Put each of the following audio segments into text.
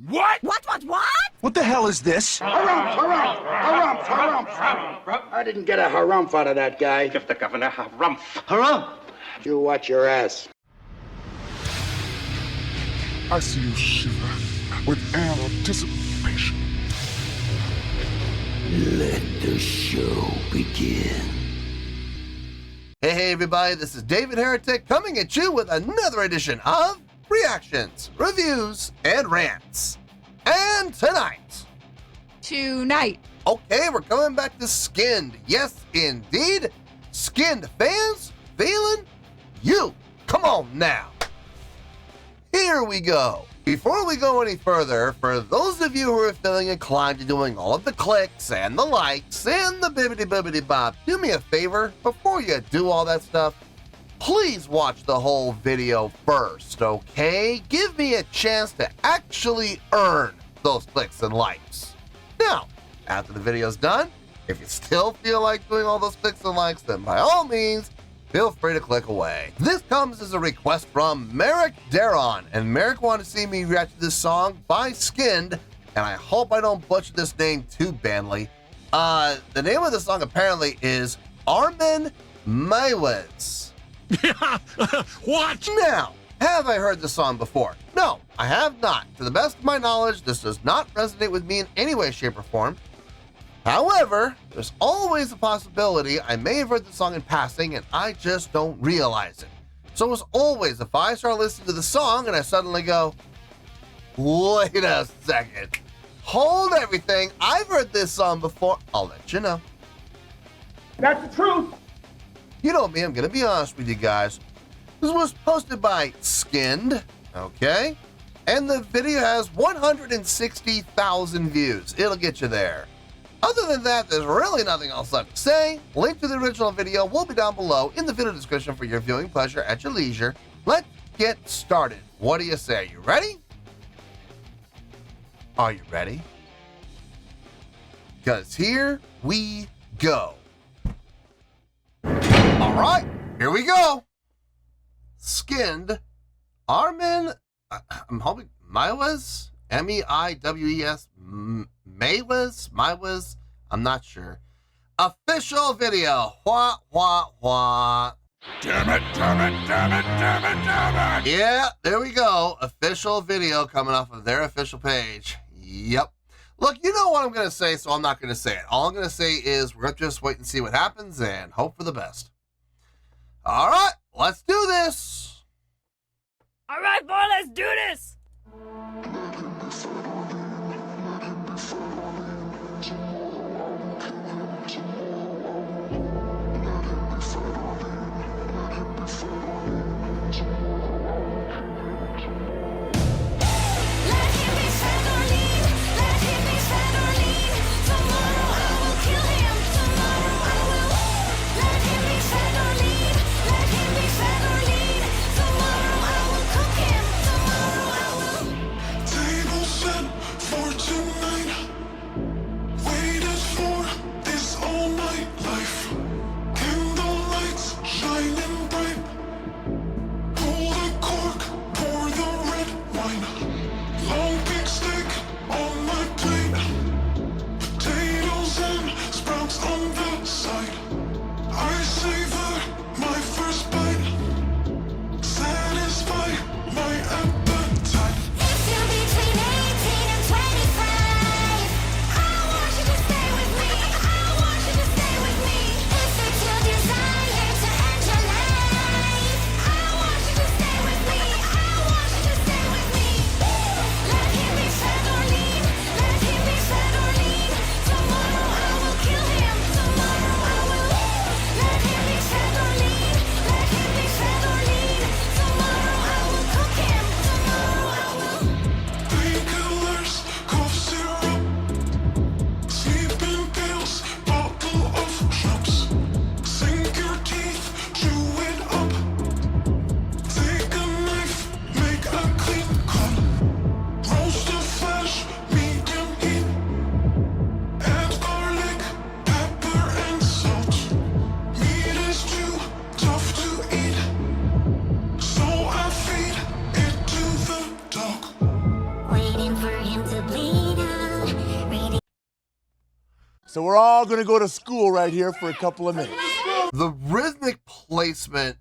What? What? What the hell is this? Harumph. I didn't get a harumph out of that guy. Give the governor harumph. Harumph? You watch your ass. I see you shiver with anticipation. Let the show begin. Hey everybody, this is David Heretic coming at you with another edition of Reactions, Reviews, and Rants. And tonight, okay, we're coming back to Skynd. Yes, indeed. Skynd Fans FEELIN YOU. Come on now. Here we go. Before we go any further, for those of you who are feeling inclined to doing all of the clicks and the likes and the bibbidi bop, do me a favor, before you do all that stuff, please watch the whole video first, okay? Give me a chance to actually earn those clicks and likes. Now, after the video's done, if you still feel like doing all those clicks and likes, then by all means, feel free to click away. This comes as a request from Merrick Daron, and Merrick wanted to see me react to this song by Skynd, and I hope I don't butcher this name too badly. The name of the song apparently is Armen Meiwes. What? Now, have I heard this song before? No, I have not. To the best of my knowledge, this does not resonate with me in any way, shape, or form. However, there's always a possibility I may have heard the song in passing and I just don't realize it. So as always, if I start listening to the song and I suddenly go, wait a second, hold everything, I've heard this song before, I'll let you know. That's the truth. You know me, I'm gonna be honest with you guys. This was posted by Skynd, okay? And the video has 160,000 views. It'll get you there. Other than that, there's really nothing else left to say. Link to the original video will be down below in the video description for your viewing pleasure at your leisure. Let's get started. What do you say? Are you ready? Are you ready? Because here we go. All right, here we go. Skynd, Armen, I'm hoping Meiwes, M-E-I-W-E-S, Meiwes, I'm not sure. Official video, wah. Damn it. Yeah, there we go. Official video coming off of their official page. Yep. Look, you know what I'm going to say, so I'm not going to say it. All I'm going to say is we're going to just wait and see what happens and hope for the best. All right, let's do this. All right, boy, let's do this. Table set So we're all gonna go to school right here for a couple of minutes. The rhythmic placement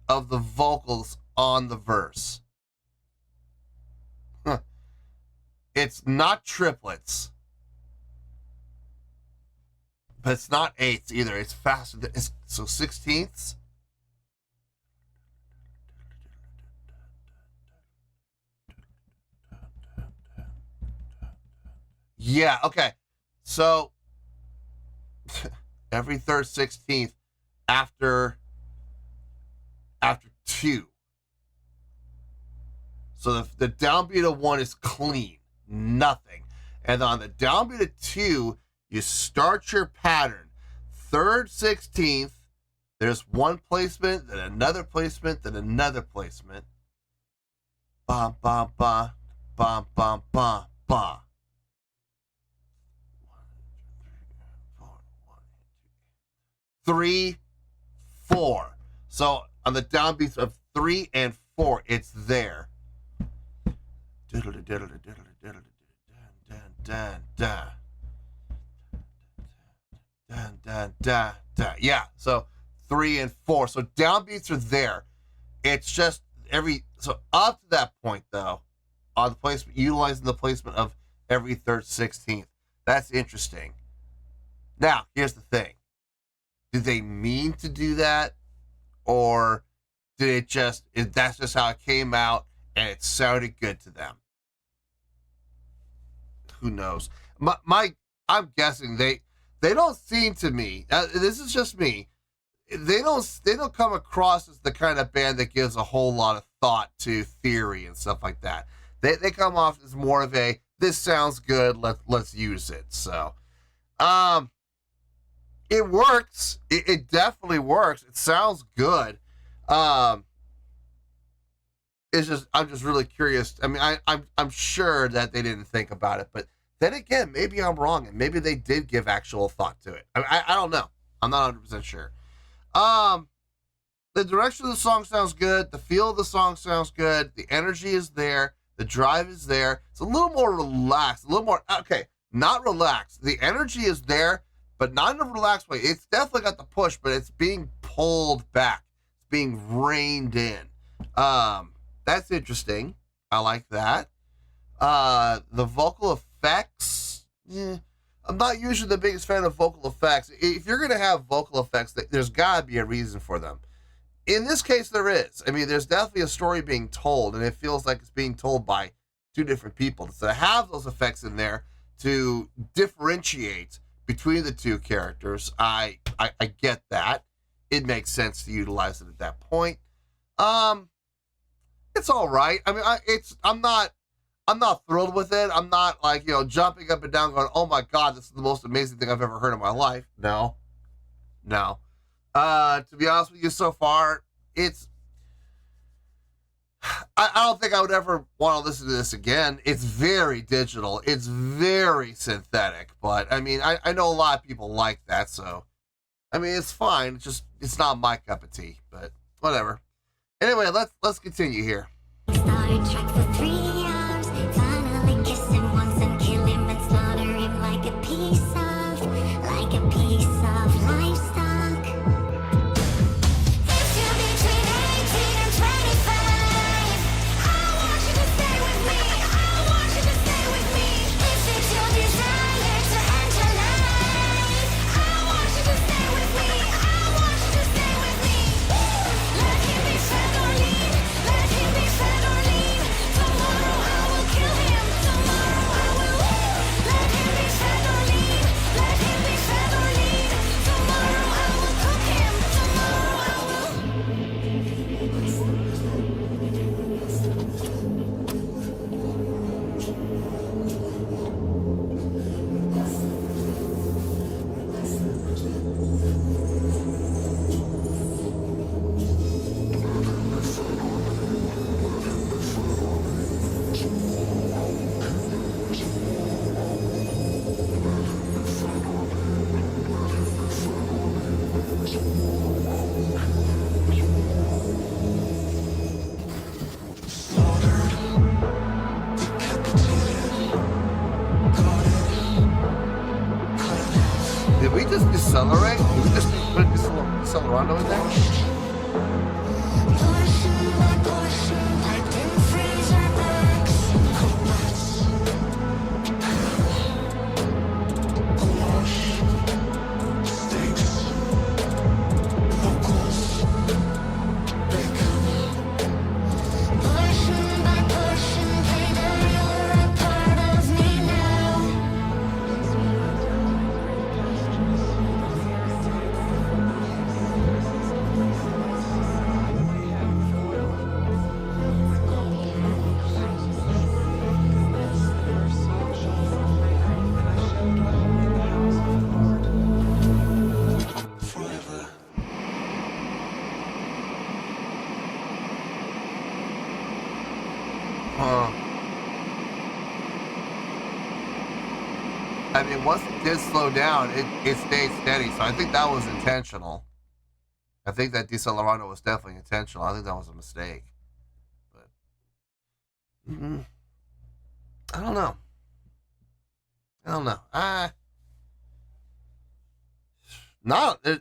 of the vocals on the verse. Huh. It's not triplets. But it's not eighths either. It's faster. So 16ths. Yeah, okay. So every third 16th after 2. So the downbeat of 1 is clean, nothing. And on the downbeat of 2, you start your pattern. Third 16th, there's one placement, then another placement, then another placement. Ba ba ba ba ba ba ba. 3, 4. So on the downbeats of 3 and 4, it's there. Yeah, so 3 and 4. So downbeats are there. It's just so up to that point though, on the placement, utilizing the placement of every third 16th. That's interesting. Now, here's the thing. Did they mean to do that? Or did that's just how it came out and it sounded good to them? Who knows? I'm guessing they don't seem to me, this is just me, they don't come across as the kind of band that gives a whole lot of thought to theory and stuff like that. They come off as more of a, this sounds good, let's use it. So it works. It definitely works. It sounds good. It's just, I'm just really curious. I mean, I'm sure that they didn't think about it, but then again, maybe I'm wrong, and maybe they did give actual thought to it. I don't know. I'm not 100% sure. The direction of the song sounds good. The feel of the song sounds good. The energy is there. The drive is there. It's a little more relaxed, a little more, okay, not relaxed. The energy is there, but not in a relaxed way. It's definitely got the push, but it's being pulled back. It's being reined in. That's interesting. I like that. The vocal effects, I'm not usually the biggest fan of vocal effects. If you're going to have vocal effects, there's got to be a reason for them. In this case, there is. I mean, there's definitely a story being told, and it feels like it's being told by two different people. So to have those effects in there to differentiate between the two characters, I get that. It makes sense to utilize it at that point. It's all right. I mean, I'm not thrilled with it. I'm not like, jumping up and down going, oh my God, this is the most amazing thing I've ever heard in my life. No. To be honest with you, so far, I don't think I would ever want to listen to this again. It's very digital. It's very synthetic. But, I mean, I know a lot of people like that, so, I mean, it's fine. It's not my cup of tea, but whatever. Anyway, let's continue here. Started track for 3 hours. Finally kiss him once and kill him and slaughter him like a piece of livestock. If you're between 18 and 25, I want you to stay with me. I want you to stay with me. If it's your desire to end your life, I want you to stay with me. I want you to stay with me. Let him be fed or leave. Let him be fed or leave. Tomorrow we just decelerate? Can we just put a decelerando in there? Portion by portion, I didn't freeze our backs. Portion by portion, baby, you're a part of me now. I mean, once it did slow down, it stayed steady. So I think that was intentional. I think that decelerando was definitely intentional. I think that was a mistake. But I don't know.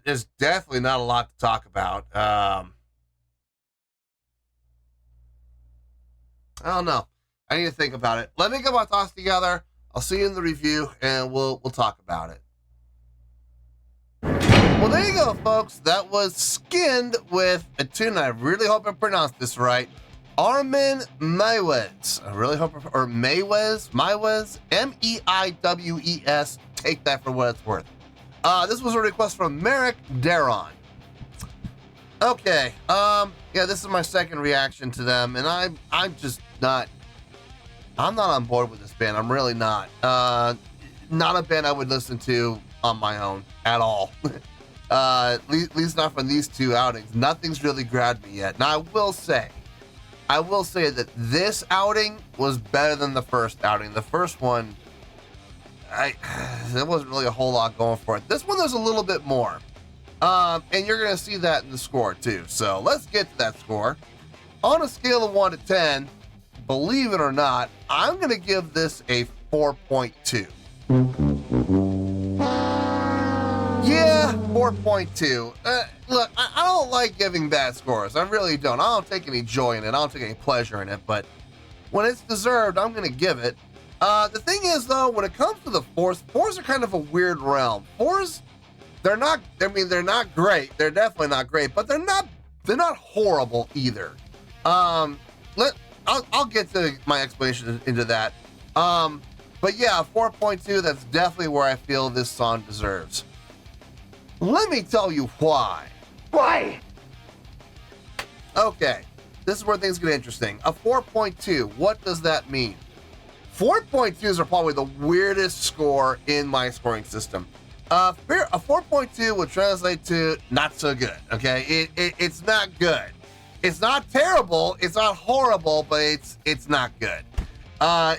There's definitely not a lot to talk about. I don't know. I need to think about it. Let me get my thoughts together. I'll see you in the review, and we'll talk about it. Well, there you go, folks. That was Skynd with a tune. I really hope I pronounced this right. Armen Meiwes. I really hope, or Meiwes, M-E-I-W-E-S. Take that for what it's worth. This was a request from Merrick Daron. Okay, yeah, this is my second reaction to them, and I'm not on board with this band. I'm really not. Not a band I would listen to on my own at all. At least not from these two outings. Nothing's really grabbed me yet. Now, I will say that this outing was better than the first outing. The first one, there wasn't really a whole lot going for it. This one, there's a little bit more. And you're going to see that in the score, too. So let's get to that score. On a scale of 1 to 10, believe it or not, I'm going to give this a 4.2. Yeah, 4.2. Look, I don't like giving bad scores. I really don't. I don't take any joy in it. I don't take any pleasure in it. But when it's deserved, I'm going to give it. The thing is, though, when it comes to the fours are kind of a weird realm. Fours, they're not great. They're definitely not great, but they're not horrible either. I'll get to my explanation into that. But yeah, 4.2, that's definitely where I feel this song deserves. Let me tell you why. Why? Okay, this is where things get interesting. A 4.2, what does that mean? 4.2s are probably the weirdest score in my scoring system. A 4.2 would translate to not so good, okay? It's not good. It's not terrible, it's not horrible, but it's not good.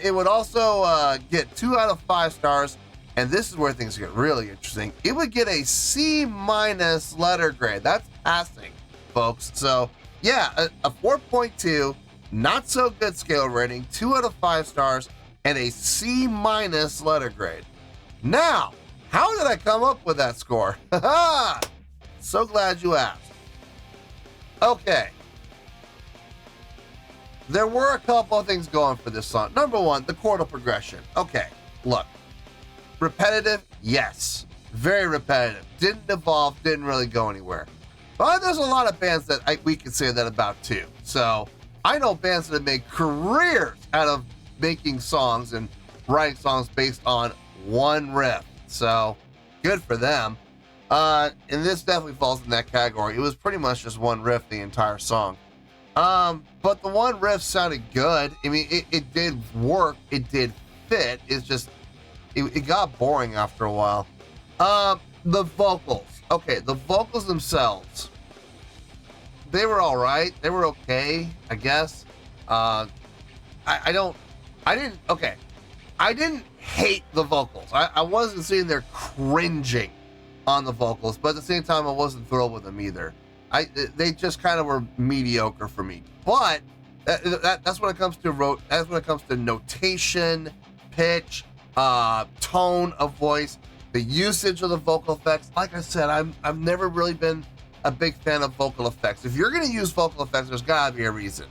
It would also get 2 out of 5 stars, and this is where things get really interesting. It would get a C- letter grade. That's passing, folks. So yeah, a 4.2, not so good scale rating, 2 out of 5 stars, and a C- letter grade. Now, how did I come up with that score? So glad you asked. Okay. There were a couple of things going for this song. Number one, the chordal progression. Okay, look. Repetitive? Yes. Very repetitive. Didn't evolve, didn't really go anywhere. But there's a lot of bands that we can say that about too. So I know bands that have made careers out of making songs and writing songs based on one riff. So good for them. And this definitely falls in that category. It was pretty much just one riff the entire song. But the one riff sounded good. I mean, it did work. It did fit. It's just, it got boring after a while. The vocals. Okay, the vocals themselves, they were all right. They were okay, I guess. I didn't hate the vocals. I wasn't sitting there cringing on the vocals, but at the same time, I wasn't thrilled with them either. They just kind of were mediocre for me. But that's when it comes to notation, pitch, tone of voice. the usage of the vocal effects. Like I said, I've never really been a big fan of vocal effects. If you're going to use vocal effects, there's got to be a reason.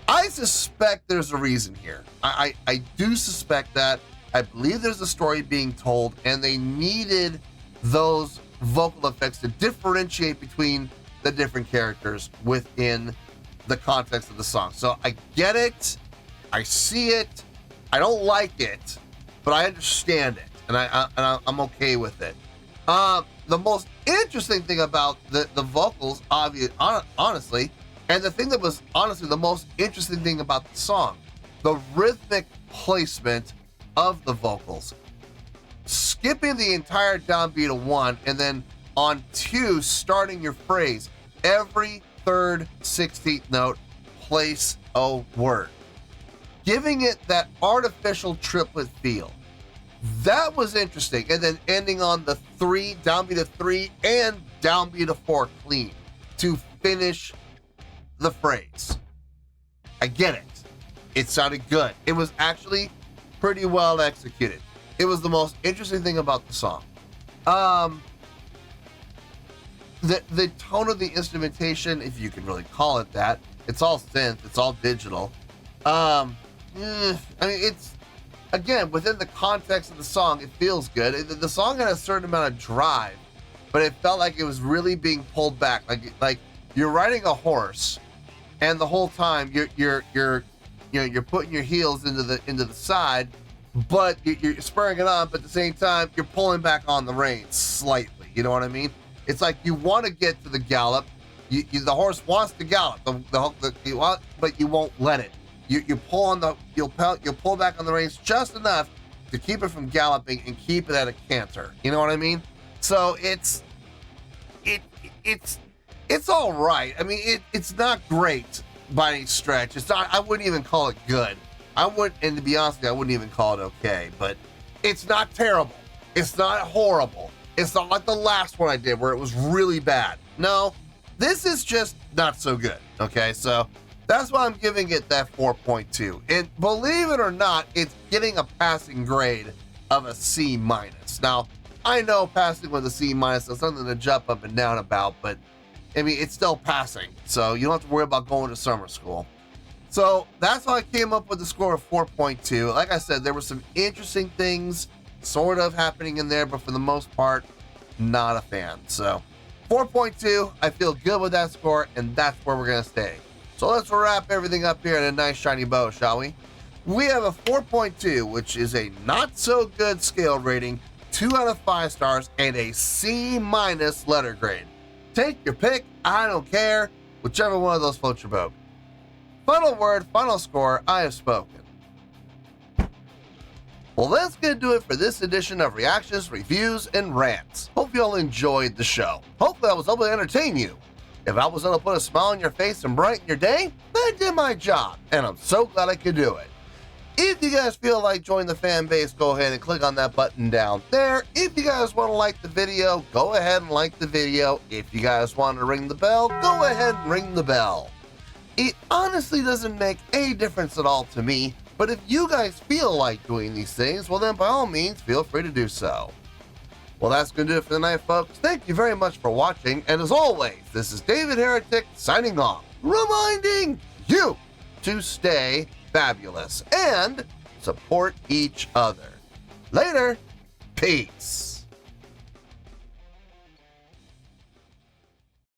I suspect there's a reason here. I do suspect that. I believe there's a story being told, and they needed those vocal effects to differentiate between the different characters within the context of the song. So I get it. I see it. I don't like it, but I understand it, and I'm okay with it. The most interesting thing about the vocals, honestly, and the thing that was honestly the most interesting thing about the song, the rhythmic placement of the vocals. Skipping the entire downbeat of 1 and then on 2 starting your phrase, every 3rd 16th note, place a word. Giving it that artificial triplet feel. That was interesting. And then ending on the 3, downbeat of 3 and downbeat of 4 clean to finish the phrase. I get it. It sounded good. It was actually pretty well executed. It was the most interesting thing about the song. The tone of the instrumentation, if you can really call it that, it's all synth, it's all digital. I mean, it's, again, within the context of the song, it feels good. The song had a certain amount of drive, but it felt like it was really being pulled back. Like you're riding a horse, and the whole time you're putting your heels into the side, but you're spurring it on, but at the same time you're pulling back on the reins slightly. You know what I mean? It's like you want to get to the gallop. The horse wants to gallop, but you won't let it. You'll pull back on the reins just enough to keep it from galloping and keep it at a canter. You know what I mean? So it's all right. I mean, it's not great by any stretch. It's not. I wouldn't even call it good. And to be honest with you, I wouldn't even call it okay. But it's not terrible. It's not horrible. It's not like the last one I did where it was really bad. No, this is just not so good. Okay, so that's why I'm giving it that 4.2. And believe it or not, it's getting a passing grade of a C-. Now, I know passing with a C- is something to jump up and down about, but I mean, it's still passing. So you don't have to worry about going to summer school. So that's why I came up with the score of 4.2. Like I said, there were some interesting things sort of happening in there, but for the most part, not a fan. So 4.2, I feel good with that score, and that's where we're going to stay. So let's wrap everything up here in a nice shiny bow, shall we? We have a 4.2, which is a not so good scale rating, 2 out of 5 stars, and a C- letter grade. Take your pick, I don't care, whichever one of those floats your boat. Final word, final score, I have spoken. Well, that's going to do it for this edition of Reactions, Reviews, and Rants. Hope you all enjoyed the show. Hopefully I was able to entertain you. If I was able to put a smile on your face and brighten your day, then I did my job, and I'm so glad I could do it. If you guys feel like joining the fan base, go ahead and click on that button down there. If you guys want to like the video, go ahead and like the video. If you guys want to ring the bell, go ahead and ring the bell. It honestly doesn't make a difference at all to me, but if you guys feel like doing these things, well then by all means, feel free to do so. Well, that's going to do it for the night, folks. Thank you very much for watching, and as always, this is David Heretic signing off, reminding you to stay fabulous and support each other. Later, peace.